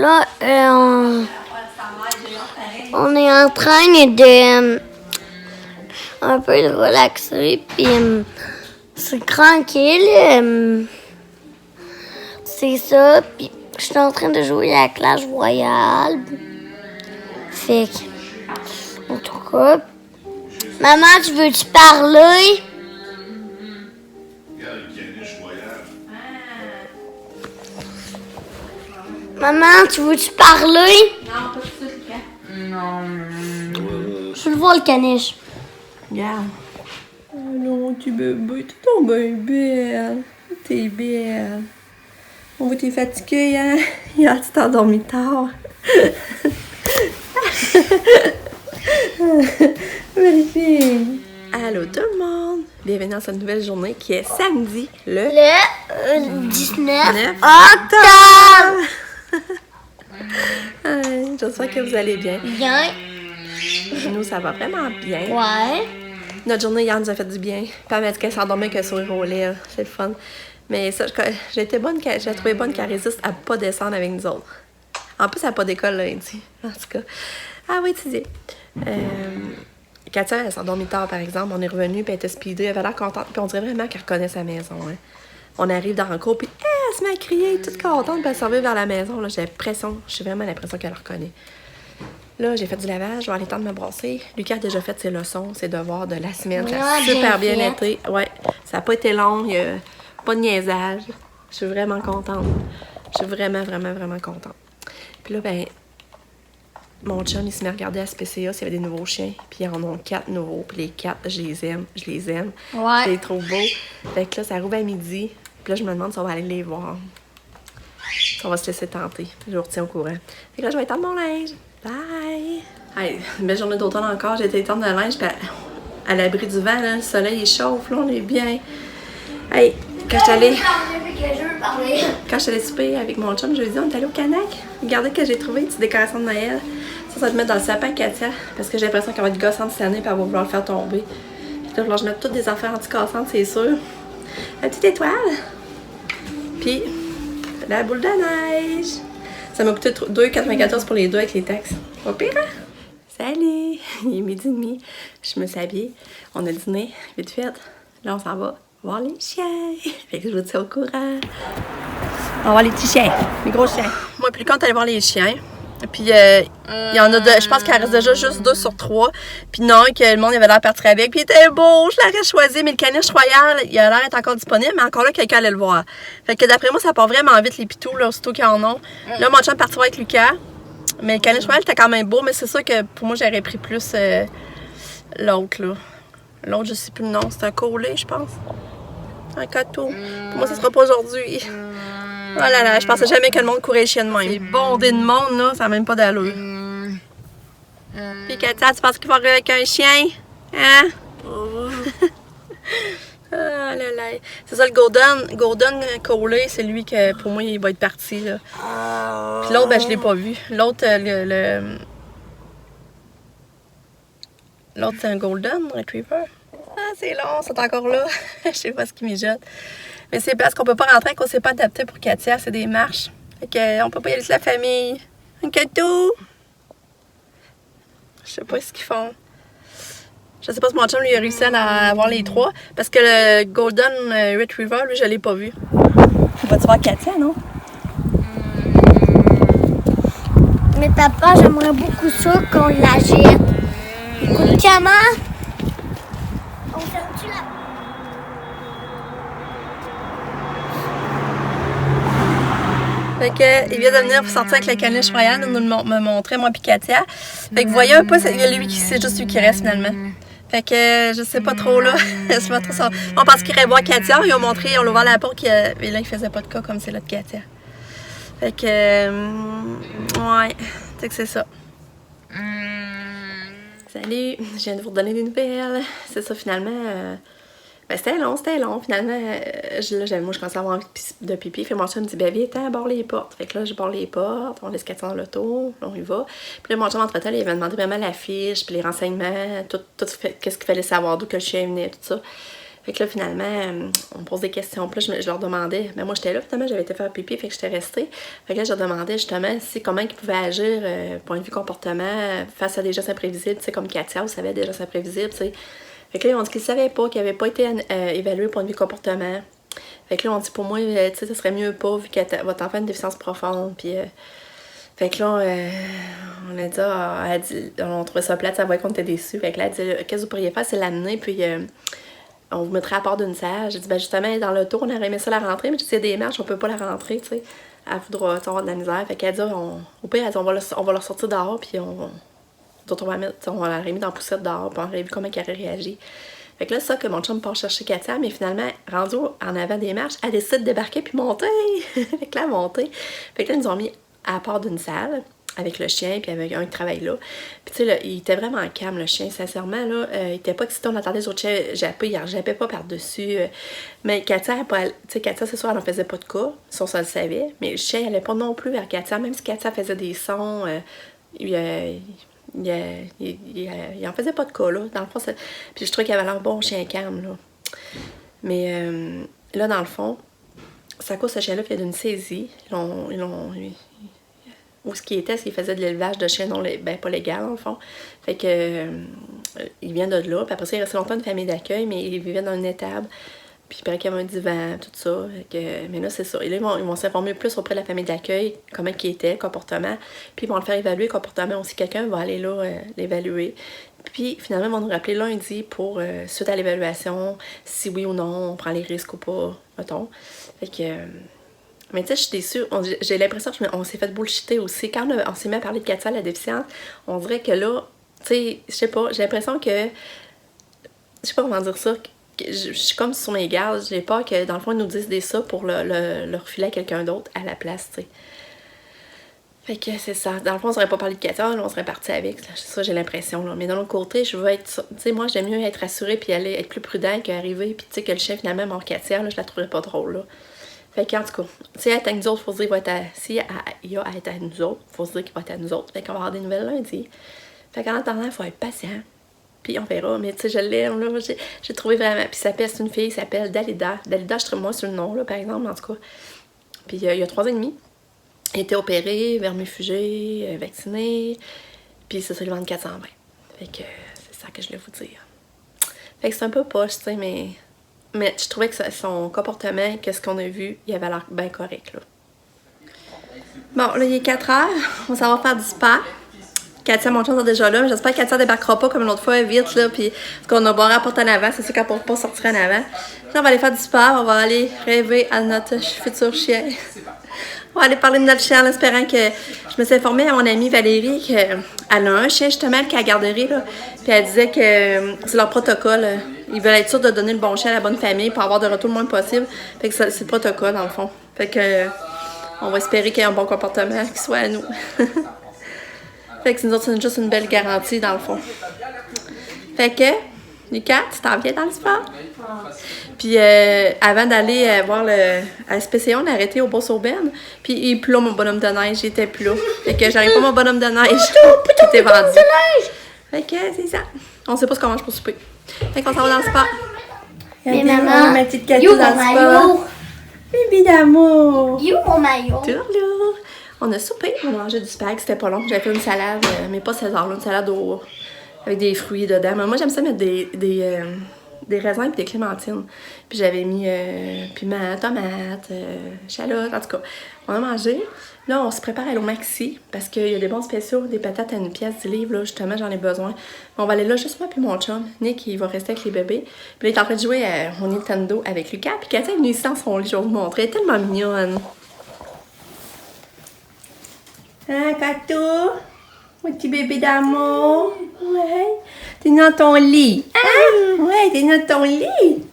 Là, on est en train de un peu de relaxer, puis c'est tranquille. C'est ça, puis je suis en train de jouer à Clash Royale. Fait que, en tout cas, maman, tu veux-tu parler? Maman, tu veux-tu parler? Non, pas tout ça, Non. Je veux le voir le caniche. Regarde. Oh non, tu bébé, t'es donc bien belle. T'es belle. On voit que t'es fatiguée, hein? Hier, tu t'es endormie tard. Magnifique. Allô tout le monde. Bienvenue dans cette nouvelle journée qui est samedi, le 19 octobre. octobre. J'espère que vous allez bien. Bien. Nous, ça va vraiment bien. Ouais. Notre journée hier nous a fait du bien. Pam m'a dit qu'elle s'endormait avec un sourire aux lèvres. C'est le fun. Mais ça, j'ai trouvé bonne qu'elle résiste à pas descendre avec nous autres. En plus, elle n'a pas d'école lundi. En tout cas. Ah oui, tu dis. Katia, elle s'est endormie tard, par exemple. On est revenu, puis elle était speedée. Elle avait l'air contente. Puis on dirait vraiment qu'elle reconnaît sa maison. Hein. On arrive dans le cours, puis elle se met à crier, toute contente, puis elle s'en va vers la maison. J'ai vraiment l'impression qu'elle le reconnaît. Là, j'ai fait du lavage, je vais aller le temps de me brasser. Lucas a déjà fait ses leçons, ses devoirs de la semaine. Ça a super bien été. Ouais, ça n'a pas été long, il n'y a pas de niaisage. Je suis vraiment contente. Je suis vraiment, vraiment, vraiment contente. Puis là, ben, mon chum, il se met à regarder à SPCA s'il y avait des nouveaux chiens. Puis ils en ont 4 nouveaux. Puis les 4, je les aime. Ouais. Je les trouve beaux. Fait que là, ça rouvre à midi. Puis là, je me demande si on va aller les voir. Si on va se laisser tenter. Je vous retiens au courant. Fait que là, je vais étendre mon linge. Bye! Hey, une belle journée d'automne encore. J'ai été étendre le linge. Puis à l'abri du vent, là, le soleil il chauffe. Là, on est bien. Hey, quand je suis allée souper avec mon chum, je lui ai dit, on est allé au Canac. Regardez que j'ai trouvé, une petite décoration de Noël. Ça va te mettre dans le sapin, Katia. Parce que j'ai l'impression qu'elle va être gossante cette année, puis elle va vouloir le faire tomber. Puis là, je mets toutes des affaires anti-cassantes, c'est sûr. La petite étoile. Puis, la boule de neige. Ça m'a coûté 2,94 pour les deux avec les taxes. Pas pire, hein? Salut! Il est midi et demi. Je me suis habillée. On a dîné, vite fait. Là, on s'en va voir les chiens. Fait que je vous tiens au courant. On va voir les petits chiens, les gros chiens. Moi, plus quand d'aller voir les chiens. Puis, il y en a deux. Je pense qu'il reste déjà juste 2 sur 3. Puis, non, que le monde il avait l'air partir avec. Puis, il était beau. Je l'aurais choisi. Mais le caniche royal, il a l'air d'être encore disponible. Mais encore là, quelqu'un allait le voir. Fait que d'après moi, ça part vraiment vite, les pitous, là, aussitôt qu'ils en ont. Là, mon chum partira avec Lucas. Mais le caniche royal était quand même beau. Mais c'est sûr que pour moi, j'aurais pris plus l'autre, là. L'autre, je sais plus le nom. C'est un collet, je pense. Un coteau. Pour moi, ça sera pas aujourd'hui. Oh là là, je pensais jamais que le monde courait les chiens de même. C'est bondé de monde, là, ça n'a même pas d'allure. Puis Katia, tu penses qu'il va arriver avec un chien? Hein? Ah là là. C'est ça, le Golden Collie, c'est lui que, pour moi, il va être parti, là. Puis l'autre, ben, je l'ai pas vu. L'autre, l'autre, c'est un Golden Retriever. Ah, c'est long, c'est encore là. Je sais pas ce qu'il mijote. Mais c'est parce qu'on peut pas rentrer, qu'on s'est pas adapté pour Katia, c'est des marches. Fait qu'on peut pas y aller avec la famille. Un cadeau! Je sais pas ce qu'ils font. Je sais pas si mon chum lui a réussi à avoir les 3. Parce que le Golden Retriever, lui, je l'ai pas vu. Vas-tu voir Katia, non? Mais papa, j'aimerais beaucoup ça qu'on la jette. Écoute, comment? On ferme-tu la... Fait que, il vient de venir pour sortir avec le caniche royal, nous me montrer, moi puis Katia. Fait que vous voyez un peu, c'est juste lui qui reste finalement. Fait que, je sais pas trop là, je sais pas trop ça. On pense qu'il irait voir Katia, ils ont montré, on a ouvert la porte, et là, il faisait pas de cas comme c'est là de Katia. Fait que, ouais, c'est que c'est ça. Salut, je viens de vous redonner des nouvelles. C'est ça finalement. Ben, c'était long, finalement. Moi, je commençais à avoir envie de pipi. Fait mon chum me dit, ben, viens, barre les portes. Fait que là, je barre les portes, on laisse Katia dans l'auto, on y va. Puis là, mon chum, entre-temps, il m'a demandé vraiment la fiche, puis les renseignements, tout qu'est-ce qu'il fallait savoir, d'où que le chien venait, tout ça. Fait que là, finalement, on me pose des questions. Puis là, je leur demandais, mais moi, j'étais là, finalement, j'avais été faire pipi, fait que j'étais restée. Fait que là, je leur demandais justement comment ils pouvaient agir, point de vue comportement, face à des gestes imprévisibles, tu sais, comme Katia, vous savez, des gestes imprévisibles, tu sais. Fait que là, ils ont dit qu'ils savaient pas, qu'ils n'avaient pas été évalués point de vue comportement. Fait que là, on dit pour moi, tu sais, ça serait mieux pas, vu que votre enfant a une déficience profonde, puis... fait que là, on a dit, elle dit, on trouvait ça plate, ça voyait qu'on était déçus. Fait que là, elle dit, qu'est-ce que vous pourriez faire, c'est l'amener, puis on vous mettrait à part d'une salle. J'ai dit, ben justement, dans l'auto, on aurait aimé ça la rentrer, mais s'il y a des marches, on peut pas la rentrer, tu sais. Elle voudra avoir de la misère. Fait qu'elle dit, au pire, elle dit, on va leur sortir dehors, puis on va la remettre dans la poussette dehors, puis on aurait vu comment elle aurait réagi. Fait que là, c'est ça que mon chum part chercher Katia, mais finalement, rendu en avant des marches, elle décide de débarquer puis monter. Fait que là, monter. Fait que là, ils nous ont mis à part d'une salle avec le chien, puis avec un qui travaille là. Puis tu sais, là, il était vraiment calme, le chien, sincèrement, là. Il était pas excité, on attendait les autres chiens japper, il jappait pas par-dessus. Mais Katia, tu sais, Katia, c'est sûr, elle en faisait pas de cas, si on se le savait. Mais le chien, il allait pas non plus vers Katia, même si Katia faisait des sons, il en faisait pas de cas, là. Dans le fond, puis je trouvais qu'il avait l'air bon chien calme, là. Mais là, dans le fond, c'est à cause de ce chien-là qu'il y a d'une saisie. Où ce qui était, c'est qu'il faisait de l'élevage de chiens pas légal, dans le fond. Fait que il vient de là. Puis après ça, il restait longtemps une famille d'accueil, mais il vivait dans une étable. Puis il paraît qu'il y avait un divan, tout ça. Mais là, c'est ça. Et là, ils vont s'informer plus auprès de la famille d'accueil, comment il était, le comportement. Puis ils vont le faire évaluer, le comportement aussi. Quelqu'un va aller là, l'évaluer. Puis finalement, ils vont nous rappeler lundi pour, suite à l'évaluation, si oui ou non, on prend les risques ou pas, mettons. Fait que... mais tu sais, je suis déçue. J'ai l'impression qu'on s'est fait bullshiter aussi. Quand on s'est mis à parler de Katia, la déficiente, on dirait que là, tu sais, je sais pas, j'ai l'impression que... Je sais pas comment dire ça. Je suis comme sur mes gardes. J'ai peur que, dans le fond, ils nous disent des ça pour le refiler à quelqu'un d'autre à la place, tu sais. Fait que c'est ça. Dans le fond, on serait pas parlé de Katia, là, on serait parti avec. C'est ça, j'ai l'impression, là. Mais d'un autre côté, je veux être... Tu sais, moi, j'aime mieux être rassurée puis aller être plus prudent qu'arriver puis tu sais, que le chien, finalement, mord Katia, là, je la trouverais pas drôle, là. Fait qu'en tout cas, si elle est à nous autres, faut se dire qu'il va être à... Si il y a à être à nous autres, faut se dire qu'il va être à nous autres. Fait qu'on va avoir des nouvelles lundi. Fait qu'en attendant, il faut être patient. Puis on verra. Mais tu sais, je l'aime, là. J'ai trouvé vraiment... Puis ça s'appelle, c'est une fille, qui s'appelle Dalida. Dalida, je trouve moi sur le nom, là, par exemple, en tout cas. Puis il y a 3 ans et demi. Elle était opérée, vermifugée, vaccinée. Puis ça, c'est le ventre 420. Fait que c'est ça que je voulais vous dire. Fait que c'est un peu poche, tu sais, mais je trouvais que son comportement, qu'est-ce qu'on a vu, il avait l'air bien correct, là. Bon, là, il est 4 heures. On s'en va faire du spa. Katia, mon chum, est déjà là. Mais j'espère que Katia débarquera pas comme l'autre fois, vite, là. Puis, parce qu'on a barré à porte en avant. C'est sûr qu'elle ne pourra pas sortir en avant. Là, on va aller faire du spa. On va aller rêver à notre futur chien. On va aller parler de notre chien en espérant que... Je me suis informée à mon amie Valérie qu'elle a un chien, justement, qui est à la garderie, là. Puis elle disait que c'est leur protocole. Ils veulent être sûrs de donner le bon chien à la bonne famille pour avoir de retour le moins possible. Fait que c'est le protocole, dans le fond. Fait que... on va espérer qu'il y ait un bon comportement, qu'il soit à nous. Fait que nous autres, c'est juste une belle garantie, dans le fond. Fait que, Lucas, tu t'en viens dans le sport? Puis avant d'aller voir à SPCA, on a arrêté au Boss-Auberne. Puis il pleut mon bonhomme de neige, il était plus là. Fait que j'arrive pas mon bonhomme de neige qui était vendu. Fait que c'est ça. On sait pas ce qu'on mange pour souper. Fait qu'on s'en va dans le sport. Mais maman, ma petite Katia dans le sport. Bibi d'amour. You mon maillot. Tourlou. On a soupé, on a mangé du spag, c'était pas long. J'avais fait une salade, mais pas César, là, une salade avec des fruits dedans. Mais moi, j'aime ça mettre des raisins et des clémentines. Puis j'avais mis piment, tomate, chalotte, en tout cas. On a mangé. Là, on se prépare à aller au Maxi parce qu'il y a des bons spéciaux, des patates à 1 pièce du livre. Là, justement, j'en ai besoin. On va aller là juste moi puis mon chum. Nick, il va rester avec les bébés. Puis là, il est en train de jouer au Nintendo avec Lucas. Puis Katia est venue ici dans son lit, je vais vous montrer. Elle est tellement mignonne. Hein, Kato? Mon petit bébé d'amour? Ouais. T'es dans ton lit. Hein? Ouais, t'es dans ton lit.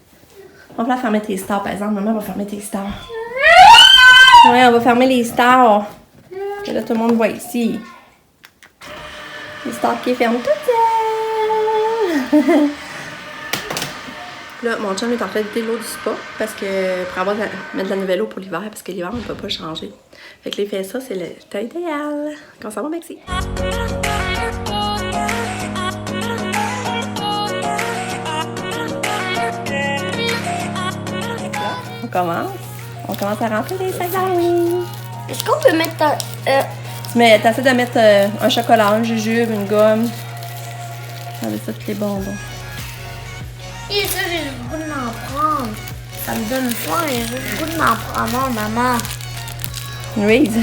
On va fermer tes stars, par exemple. Maman va fermer tes stars. Ouais, on va fermer les stars. Et là, tout le monde voit ici. Les stars qui ferment toutes seules. Là, mon chum est en train de vider l'eau du spa parce que pour mettre de la nouvelle eau pour l'hiver parce que l'hiver, on ne peut pas changer. Fait que l'effet ça, c'est le temps idéal. Quand ça va, Maxi? On commence à remplir les sacs d'Halloween. Est-ce qu'on peut mettre ta... T'essaies de mettre un chocolat, un jujube, une gomme. Regardez ça, tous les bonbons. Et ça, j'ai le goût de m'en prendre. Ça me donne faim et j'ai le goût de m'en prendre, maman. Louise.